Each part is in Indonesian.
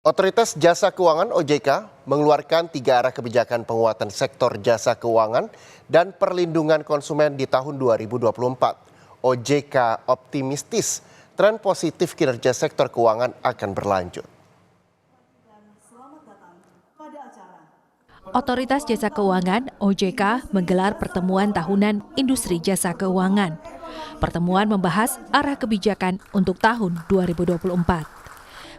Otoritas Jasa Keuangan (OJK) mengeluarkan 3 arah kebijakan penguatan sektor jasa keuangan dan perlindungan konsumen di tahun 2024. OJK optimistis tren positif kinerja sektor keuangan akan berlanjut. Otoritas Jasa Keuangan (OJK) menggelar pertemuan tahunan industri jasa keuangan. Pertemuan membahas arah kebijakan untuk tahun 2024.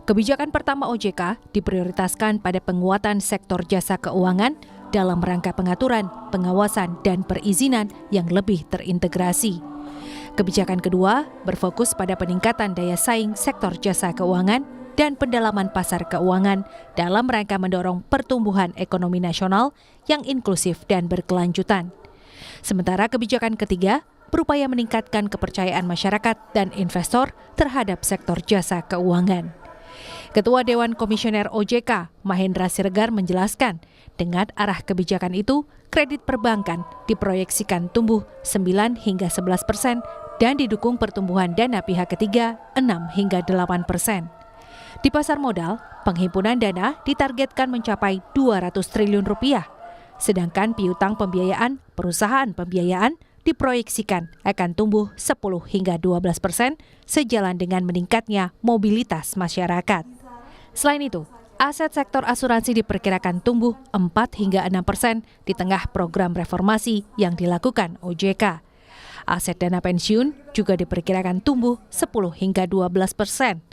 Kebijakan pertama OJK diprioritaskan pada penguatan sektor jasa keuangan dalam rangka pengaturan, pengawasan, dan perizinan yang lebih terintegrasi. Kebijakan kedua berfokus pada peningkatan daya saing sektor jasa keuangan dan pendalaman pasar keuangan dalam rangka mendorong pertumbuhan ekonomi nasional yang inklusif dan berkelanjutan. Sementara kebijakan ketiga berupaya meningkatkan kepercayaan masyarakat dan investor terhadap sektor jasa keuangan. Ketua Dewan Komisioner OJK, Mahendra Siregar menjelaskan, dengan arah kebijakan itu, kredit perbankan diproyeksikan tumbuh 9 hingga 11% dan didukung pertumbuhan dana pihak ketiga 6 hingga 8%. Di pasar modal, penghimpunan dana ditargetkan mencapai 200 triliun rupiah, sedangkan piutang pembiayaan perusahaan pembiayaan diproyeksikan akan tumbuh 10 hingga 12% sejalan dengan meningkatnya mobilitas masyarakat. Selain itu, aset sektor asuransi diperkirakan tumbuh 4 hingga 6% di tengah program reformasi yang dilakukan OJK. Aset dana pensiun juga diperkirakan tumbuh 10 hingga 12%.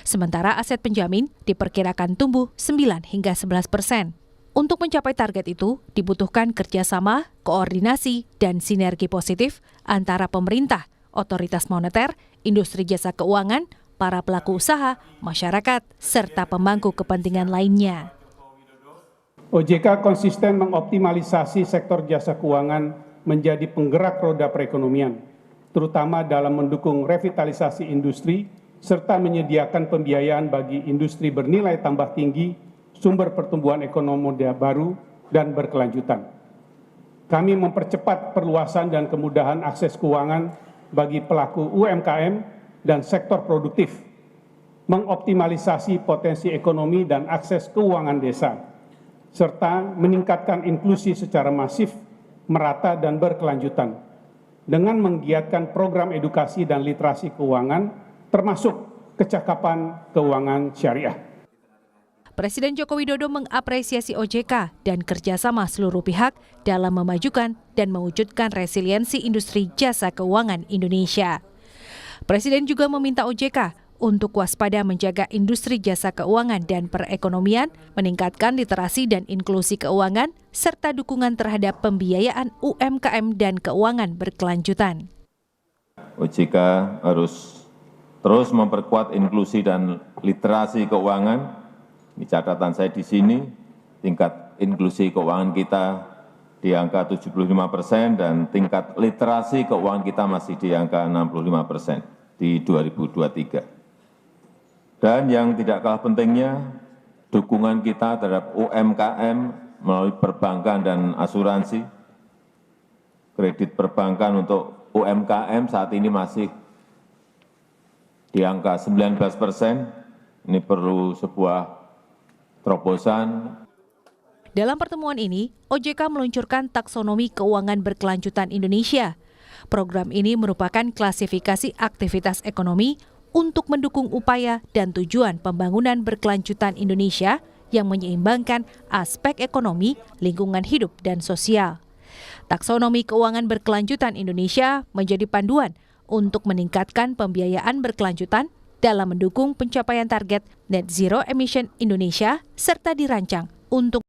Sementara aset penjamin diperkirakan tumbuh 9 hingga 11%. Untuk mencapai target itu, dibutuhkan kerjasama, koordinasi, dan sinergi positif antara pemerintah, otoritas moneter, industri jasa keuangan, para pelaku usaha, masyarakat, serta pemangku kepentingan lainnya. OJK konsisten mengoptimalisasi sektor jasa keuangan menjadi penggerak roda perekonomian, terutama dalam mendukung revitalisasi industri, serta menyediakan pembiayaan bagi industri bernilai tambah tinggi, sumber pertumbuhan ekonomi baru dan berkelanjutan. Kami mempercepat perluasan dan kemudahan akses keuangan bagi pelaku UMKM dan sektor produktif, mengoptimalisasi potensi ekonomi dan akses keuangan desa, serta meningkatkan inklusi secara masif, merata dan berkelanjutan, dengan menggiatkan program edukasi dan literasi keuangan, termasuk kecakapan keuangan syariah. Presiden Joko Widodo mengapresiasi OJK dan kerjasama seluruh pihak dalam memajukan dan mewujudkan resiliensi industri jasa keuangan Indonesia. Presiden juga meminta OJK untuk waspada menjaga industri jasa keuangan dan perekonomian, meningkatkan literasi dan inklusi keuangan, serta dukungan terhadap pembiayaan UMKM dan keuangan berkelanjutan. OJK harus terus memperkuat inklusi dan literasi keuangan. Ini catatan saya di sini, tingkat inklusi keuangan kita di angka 75% dan tingkat literasi keuangan kita masih di angka 65% di 2023. Dan yang tidak kalah pentingnya, dukungan kita terhadap UMKM melalui perbankan dan asuransi. Kredit perbankan untuk UMKM saat ini masih di angka 19%. Ini perlu sebuah terobosan. Dalam pertemuan ini, OJK meluncurkan taksonomi keuangan berkelanjutan Indonesia. Program ini merupakan klasifikasi aktivitas ekonomi untuk mendukung upaya dan tujuan pembangunan berkelanjutan Indonesia yang menyeimbangkan aspek ekonomi, lingkungan hidup, dan sosial. Taksonomi keuangan berkelanjutan Indonesia menjadi panduan untuk meningkatkan pembiayaan berkelanjutan dalam mendukung pencapaian target net zero emission Indonesia serta dirancang untuk